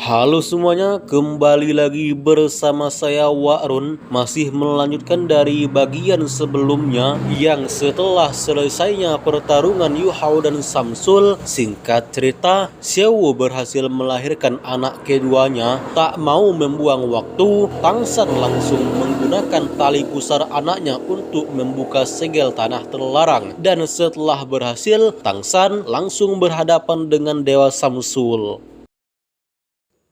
Halo semuanya, kembali lagi bersama saya Wa'run. Masih melanjutkan dari bagian sebelumnya yang setelah selesainya pertarungan Yu Hao dan Samsul. Singkat cerita, Xiao berhasil melahirkan anak keduanya. Tak mau membuang waktu, Tang San langsung menggunakan tali pusar anaknya untuk membuka segel tanah terlarang. Dan setelah berhasil, Tang San langsung berhadapan dengan Dewa Samsul.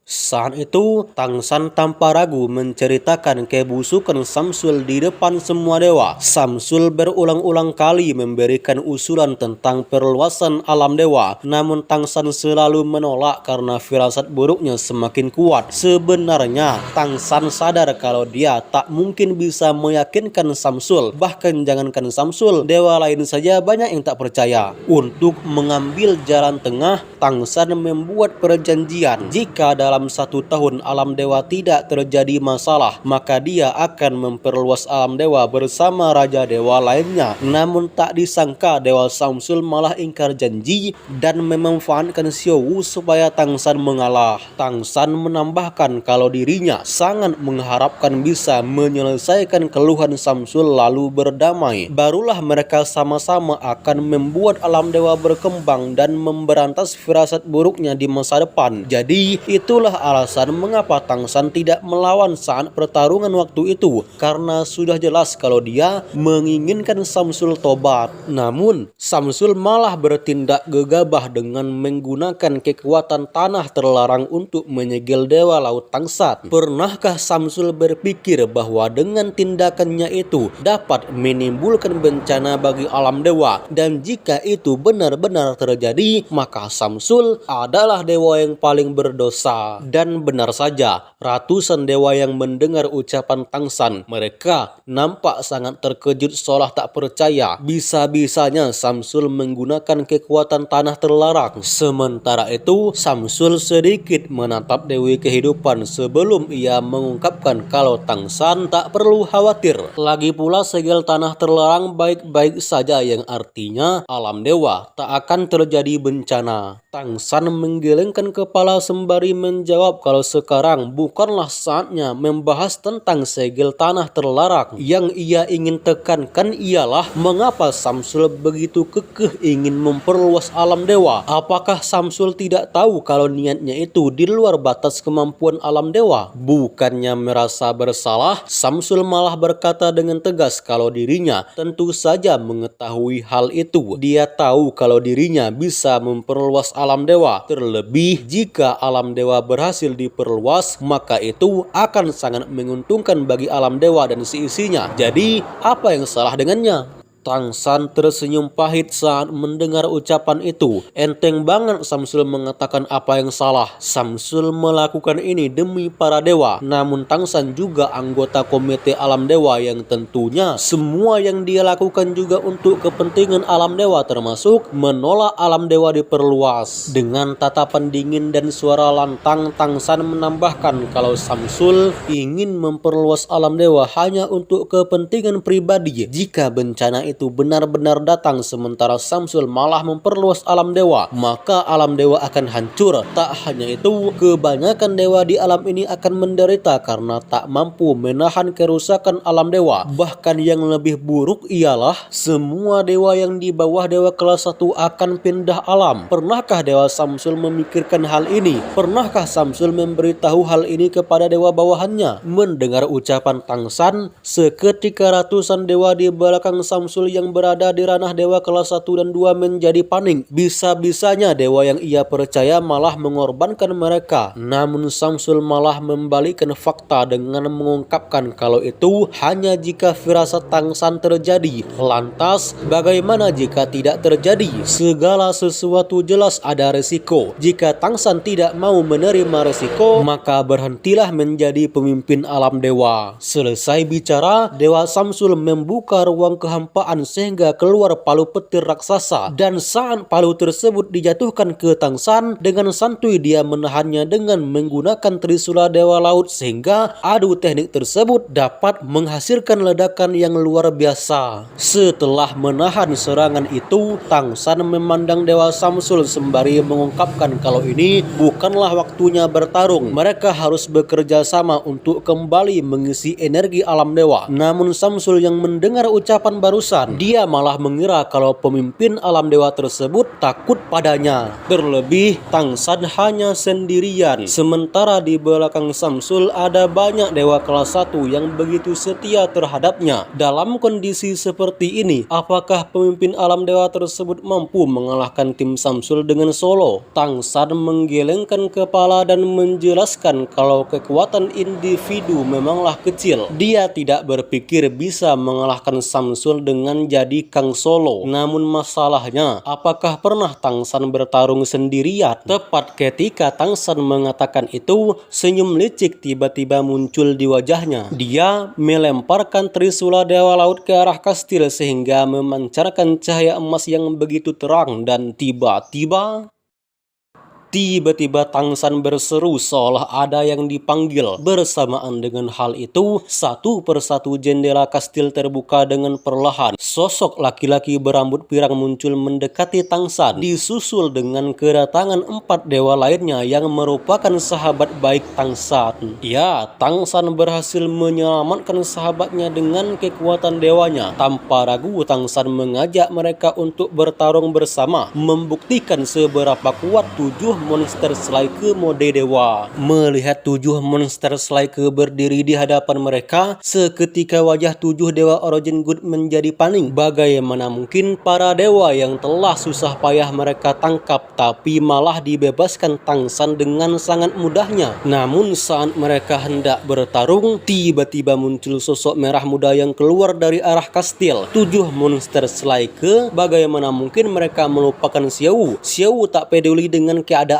Saat itu, Tang San tanpa ragu menceritakan kebusukan Samsul di depan semua dewa. Samsul berulang-ulang kali memberikan usulan tentang perluasan alam dewa, namun Tang San selalu menolak karena firasat buruknya semakin kuat. Sebenarnya, Tang San sadar kalau dia tak mungkin bisa meyakinkan Samsul. Bahkan jangankan Samsul, dewa lain saja banyak yang tak percaya. Untuk mengambil jalan tengah, Tang San membuat perjanjian. Jika dalam 1 tahun alam dewa tidak terjadi masalah, maka dia akan memperluas alam dewa bersama raja dewa lainnya. Namun tak disangka Dewa Samsul malah ingkar janji dan memanfaatkan Xiao supaya Tang San mengalah. Tang San menambahkan kalau dirinya sangat mengharapkan bisa menyelesaikan keluhan Samsul lalu berdamai. Barulah mereka sama-sama akan membuat alam dewa berkembang dan memberantas firasat buruknya di masa depan. Jadi itulah alasan mengapa Tang San tidak melawan saat pertarungan waktu itu, karena sudah jelas kalau dia menginginkan Samsul tobat. Namun Samsul malah bertindak gegabah dengan menggunakan kekuatan tanah terlarang untuk menyegel dewa laut Tang San. Pernahkah Samsul berpikir bahwa dengan tindakannya itu dapat menimbulkan bencana bagi alam dewa, dan jika itu benar-benar terjadi, maka Samsul adalah dewa yang paling berdosa. Dan benar saja, ratusan dewa yang mendengar ucapan Tang San, mereka nampak sangat terkejut seolah tak percaya bisa-bisanya Samsul menggunakan kekuatan tanah terlarang. Sementara itu, Samsul sedikit menatap Dewi Kehidupan sebelum ia mengungkapkan kalau Tang San tak perlu khawatir. Lagi pula segel tanah terlarang baik-baik saja, yang artinya alam dewa tak akan terjadi bencana. Tang San menggelengkan kepala sembari menjawab kalau sekarang bukanlah saatnya membahas tentang segel tanah terlarang. Yang ia ingin tekankan ialah mengapa Samsul begitu kekeh ingin memperluas alam dewa. Apakah Samsul tidak tahu kalau niatnya itu di luar batas kemampuan alam dewa? Bukannya merasa bersalah, Samsul malah berkata dengan tegas kalau dirinya tentu saja mengetahui hal itu. Dia tahu kalau dirinya bisa memperluas alam dewa. Terlebih jika alam dewa berhasil diperluas, maka itu akan sangat menguntungkan bagi alam dewa dan seisinya. Jadi apa yang salah dengannya? Tang San tersenyum pahit saat mendengar ucapan itu. Enteng banget Samsul mengatakan apa yang salah. Samsul melakukan ini demi para dewa. Namun Tang San juga anggota komite alam dewa yang tentunya semua yang dia lakukan juga untuk kepentingan alam dewa, termasuk menolak alam dewa diperluas. Dengan tatapan dingin dan suara lantang, Tang San menambahkan kalau Samsul ingin memperluas alam dewa hanya untuk kepentingan pribadi. Jika bencana itu benar-benar datang sementara Samsul malah memperluas alam dewa, maka alam dewa akan hancur. Tak hanya itu, kebanyakan dewa di alam ini akan menderita karena tak mampu menahan kerusakan alam dewa. Bahkan yang lebih buruk ialah semua dewa yang di bawah dewa kelas 1 akan pindah alam. Pernahkah Dewa Samsul memikirkan hal ini? Pernahkah Samsul memberitahu hal ini kepada dewa bawahannya? Mendengar ucapan Tang San, seketika ratusan dewa di belakang Samsul yang berada di ranah dewa kelas 1 dan 2 menjadi panik. Bisa-bisanya dewa yang ia percaya malah mengorbankan mereka. Namun Samsul malah membalikkan fakta dengan mengungkapkan kalau itu hanya jika firasat Tang San terjadi. Lantas bagaimana jika tidak terjadi? Segala sesuatu jelas ada resiko. Jika Tang San tidak mau menerima resiko, maka berhentilah menjadi pemimpin alam dewa. Selesai bicara, Dewa Samsul membuka ruang kehampaan bersamaan sehingga keluar palu petir raksasa. Dan saat palu tersebut dijatuhkan ke Tang San, dengan santuy dia menahannya dengan menggunakan Trisula Dewa Laut sehingga adu teknik tersebut dapat menghasilkan ledakan yang luar biasa. Setelah menahan serangan itu, Tang San memandang Dewa Samsul sembari mengungkapkan kalau ini bukanlah waktunya bertarung. Mereka harus bekerja sama untuk kembali mengisi energi alam dewa. Namun Samsul yang mendengar ucapan barusan, dia malah mengira kalau pemimpin alam dewa tersebut takut padanya. Terlebih Tang San hanya sendirian, sementara di belakang Samsul ada banyak dewa kelas 1 yang begitu setia terhadapnya. Dalam kondisi seperti ini, apakah pemimpin alam dewa tersebut mampu mengalahkan tim Samsul dengan solo? Tang San menggelengkan kepala dan menjelaskan kalau kekuatan individu memanglah kecil. Dia tidak berpikir bisa mengalahkan Samsul dengan jadi Kang Solo. Namun masalahnya, apakah pernah Tang San bertarung sendirian? Tepat ketika Tang San mengatakan itu, senyum licik tiba-tiba muncul di wajahnya. Dia melemparkan Trisula Dewa Laut ke arah kastil sehingga memancarkan cahaya emas yang begitu terang, dan tiba-tiba Tang San berseru seolah ada yang dipanggil. Bersamaan dengan hal itu, satu persatu jendela kastil terbuka dengan perlahan. Sosok laki-laki berambut pirang muncul mendekati Tang San, disusul dengan kedatangan 4 dewa lainnya yang merupakan sahabat baik Tang San. Ya, Tang San berhasil menyelamatkan sahabatnya dengan kekuatan dewanya. Tanpa ragu, Tang San mengajak mereka untuk bertarung bersama, membuktikan seberapa kuat 7 monster Slaike mode dewa. Melihat 7 monster Slaike berdiri di hadapan mereka, seketika wajah 7 dewa Origin Good menjadi panik. Bagaimana mungkin para dewa yang telah susah payah mereka tangkap tapi malah dibebaskan Tang San dengan sangat mudahnya. Namun saat mereka hendak bertarung, tiba-tiba muncul sosok merah muda yang keluar dari arah kastil. 7 monster Slaike, bagaimana mungkin mereka melupakan Xiao? Xiao tak peduli dengan keadaannya.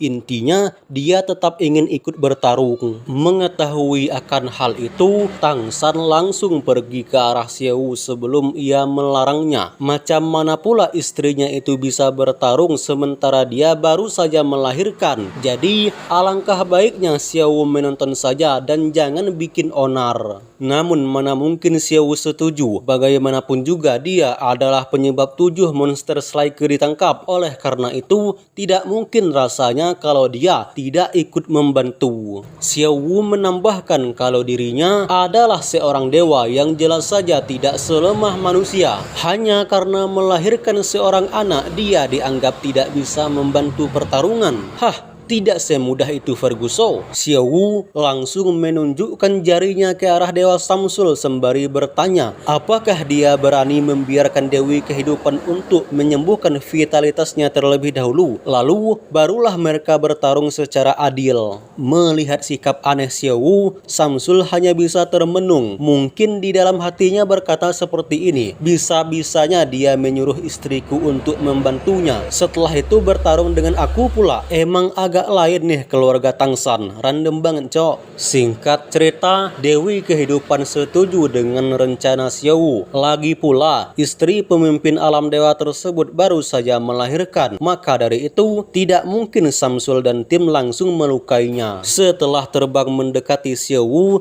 Intinya dia tetap ingin ikut bertarung. Mengetahui akan hal itu, Tang San langsung pergi ke arah Xiao sebelum ia melarangnya. Macam mana pula istrinya itu bisa bertarung sementara dia baru saja melahirkan? Jadi alangkah baiknya Xiao menonton saja dan jangan bikin onar. Namun mana mungkin Xiao setuju. Bagaimanapun juga dia adalah penyebab 7 monster Slaike ditangkap. Oleh karena itu tidak mungkin rasanya kalau dia tidak ikut membantu. Xiao Wu menambahkan kalau dirinya adalah seorang dewa yang jelas saja tidak selemah manusia. Hanya karena melahirkan seorang anak, dia dianggap tidak bisa membantu pertarungan. Tidak semudah itu Ferguson. Xiao Wu langsung menunjukkan jarinya ke arah Dewa Samsul sembari bertanya, apakah dia berani membiarkan Dewi Kehidupan untuk menyembuhkan vitalitasnya terlebih dahulu, lalu barulah mereka bertarung secara adil. Melihat sikap aneh Xiao Wu, Samsul hanya bisa termenung. Mungkin di dalam hatinya berkata seperti ini, bisa-bisanya dia menyuruh istriku untuk membantunya, setelah itu bertarung dengan aku pula. Emang agak lain nih keluarga Tang San, random banget cok. Singkat cerita, Dewi Kehidupan setuju dengan rencana Xiao Wu. Lagi pula, istri pemimpin alam dewa tersebut baru saja melahirkan. Maka dari itu, tidak mungkin Samsul dan tim langsung melukainya. Setelah terbang mendekati Xiao Wu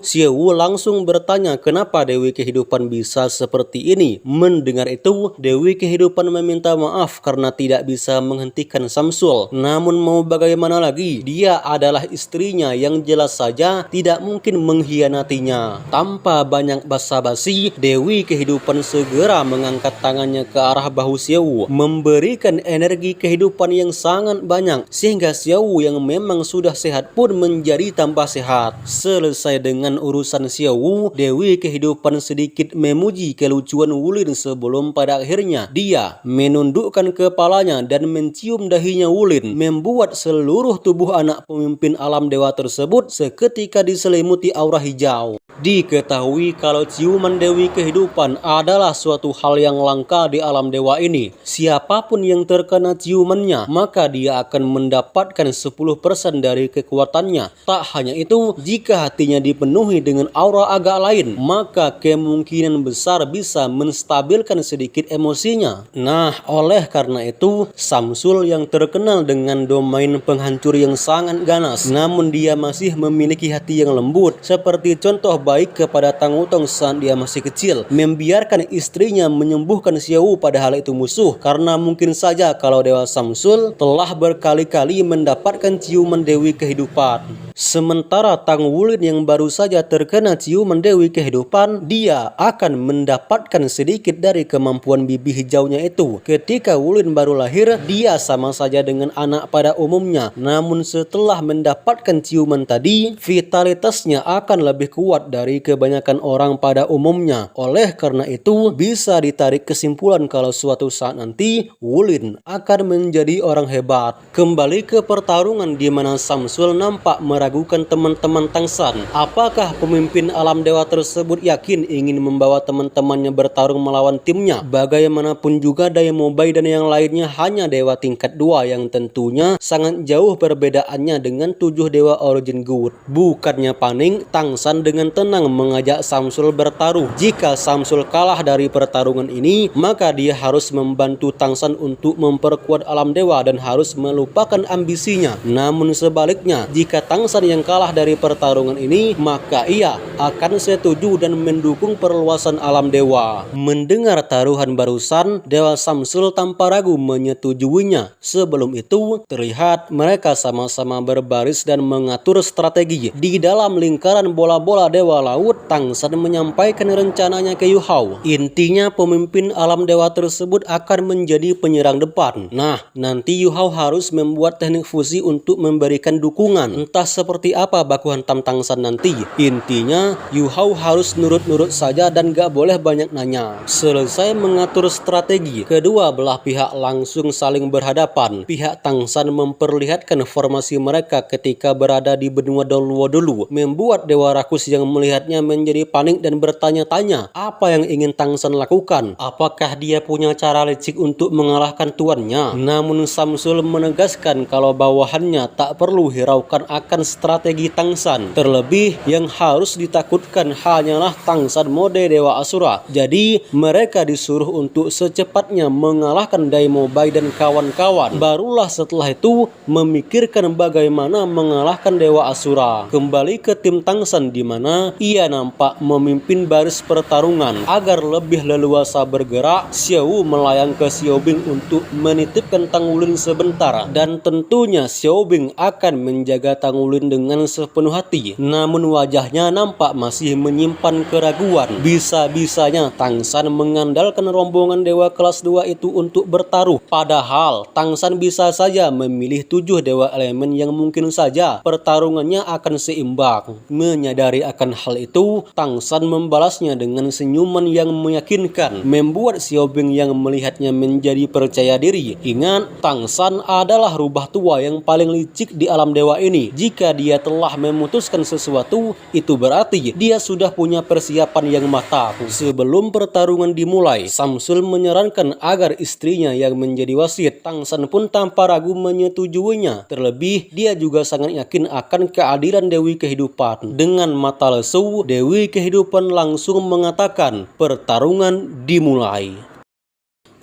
langsung bertanya kenapa Dewi Kehidupan bisa seperti ini. Mendengar itu, Dewi Kehidupan meminta maaf karena tidak bisa menghentikan Samsul. Namun mau bagaimana lagi, dia adalah istrinya yang jelas saja tidak mungkin mengkhianatinya. Tanpa banyak basa-basi, Dewi Kehidupan segera mengangkat tangannya ke arah bahu Xiao Wu, memberikan energi kehidupan yang sangat banyak sehingga Xiao Wu yang memang sudah sehat pun menjadi tambah sehat. Selesai dengan urusan Xiao Wu, Dewi Kehidupan sedikit memuji kelucuan Wulin sebelum pada akhirnya dia menundukkan kepalanya dan mencium dahinya Wulin, membuat seluruh seluruh tubuh anak pemimpin alam dewa tersebut seketika diselimuti aura hijau. Diketahui kalau ciuman Dewi Kehidupan adalah suatu hal yang langka di alam dewa ini. Siapapun yang terkena ciumannya, maka dia akan mendapatkan 10% dari kekuatannya. Tak hanya itu, jika hatinya dipenuhi dengan aura agak lain, maka kemungkinan besar bisa menstabilkan sedikit emosinya. Nah, oleh karena itu, Syamsul yang terkenal dengan domain penghancur yang sangat ganas, namun dia masih memiliki hati yang lembut, seperti contoh baik kepada Tang Wutong saat dia masih kecil, membiarkan istrinya menyembuhkan Xiao padahal itu musuh, karena mungkin saja kalau Dewa Syamsul telah berkali-kali mendapatkan ciuman Dewi Kehidupan. Sementara Tang Wulin yang baru saja terkena ciuman Dewi Kehidupan, dia akan mendapatkan sedikit dari kemampuan bibi hijaunya itu. Ketika Wulin baru lahir, dia sama saja dengan anak pada umumnya, namun setelah mendapatkan ciuman tadi, vitalitasnya akan lebih kuat dari kebanyakan orang pada umumnya. Oleh karena itu, bisa ditarik kesimpulan kalau suatu saat nanti Wulin akan menjadi orang hebat. Kembali ke pertarungan di mana Syamsul nampak meragukan teman-teman Tang San. Apakah pemimpin alam dewa tersebut yakin ingin membawa teman-temannya bertarung melawan timnya? Bagaimanapun juga Daimo Bai dan yang lainnya hanya dewa tingkat 2 yang tentunya sangat jauh perbedaannya dengan 7 dewa origin good. Bukannya panik, Tang San dengan tenang mengajak Syamsul bertaruh. Jika Syamsul kalah dari pertarungan ini, maka dia harus membantu Tang San untuk memperkuat alam dewa dan harus melupakan ambisinya. Namun sebaliknya, jika Tang San yang kalah dari pertarungan ini, maka ia akan setuju dan mendukung perluasan alam dewa. Mendengar taruhan barusan, Dewa Syamsul tanpa ragu menyetujuinya. Sebelum itu, terlihat mereka sama-sama berbaris dan mengatur strategi. Di dalam lingkaran bola-bola dewa laut, Tang San menyampaikan rencananya ke Yu Hao. Intinya pemimpin alam dewa tersebut akan menjadi penyerang depan. Nah, nanti Yu Hao harus membuat teknik fusi untuk memberikan dukungan. Entah seperti apa baku hantam Tang San nanti. Intinya Yu Hao harus nurut-nurut saja dan gak boleh banyak nanya. Selesai mengatur strategi, kedua belah pihak langsung saling berhadapan. Pihak Tang San memperlihatkan formasi mereka ketika berada di benua Doluo dulu, membuat Dewa Rakus yang melihatnya menjadi panik dan bertanya-tanya apa yang ingin Tang San lakukan. Apakah dia punya cara licik untuk mengalahkan tuannya? Namun Syamsul menegaskan kalau bawahannya tak perlu hiraukan akan strategi Tang San. Terlebih yang harus ditakutkan hanyalah Tang San mode Dewa Asura. Jadi mereka disuruh untuk secepatnya mengalahkan Daimo Bai dan kawan-kawan. Barulah setelah itu memikirkan bagaimana mengalahkan Dewa Asura. Kembali ke tim Tang San di mana ia nampak memimpin baris pertarungan. Agar lebih leluasa bergerak, Xiao melayang ke Xiao Bing untuk menitipkan Tang Wulin sebentar, dan tentunya Xiao Bing akan menjaga Tang Wulin dengan sepenuh hati. Namun wajahnya nampak masih menyimpan keraguan. Bisa-bisanya Tang San mengandalkan rombongan dewa kelas 2 itu untuk bertaruh. Padahal Tang San bisa saja memilih 7 dewa elemen yang mungkin saja pertarungannya akan seimbang. Menyadari akan hal itu, Tang San membalasnya dengan senyuman yang meyakinkan, membuat Xiao Bing yang melihatnya menjadi percaya diri. Ingat, Tang San adalah rubah tua yang paling licik di alam dewa ini. Jika dia telah memutuskan sesuatu, itu berarti dia sudah punya persiapan yang matang. Sebelum pertarungan dimulai, Syamsul menyarankan agar istrinya yang menjadi wasit. Tang San pun tanpa ragu menyetujuinya. Terlebih, dia juga sangat yakin akan keadilan Dewi Kehidupan. Dengan mata lesu, Dewi Kehidupan langsung mengatakan pertarungan dimulai.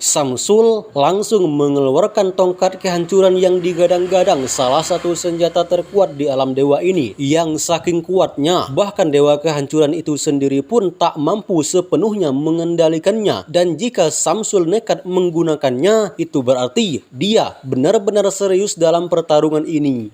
Syamsul langsung mengeluarkan tongkat kehancuran yang digadang-gadang salah satu senjata terkuat di alam dewa ini. Yang saking kuatnya, bahkan dewa kehancuran itu sendiri pun tak mampu sepenuhnya mengendalikannya. Dan jika Syamsul nekat menggunakannya, itu berarti dia benar-benar serius dalam pertarungan ini.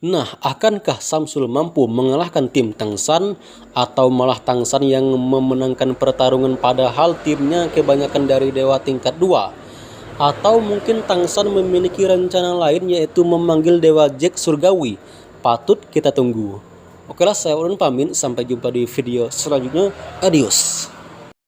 Nah, akankah Syamsul mampu mengalahkan tim Tang San, atau malah Tang San yang memenangkan pertarungan padahal timnya kebanyakan dari dewa tingkat 2? Atau mungkin Tang San memiliki rencana lain, yaitu memanggil dewa Jack surgawi? Patut kita tunggu. Oke lah, saya Urun pamit, sampai jumpa di video selanjutnya. Adios.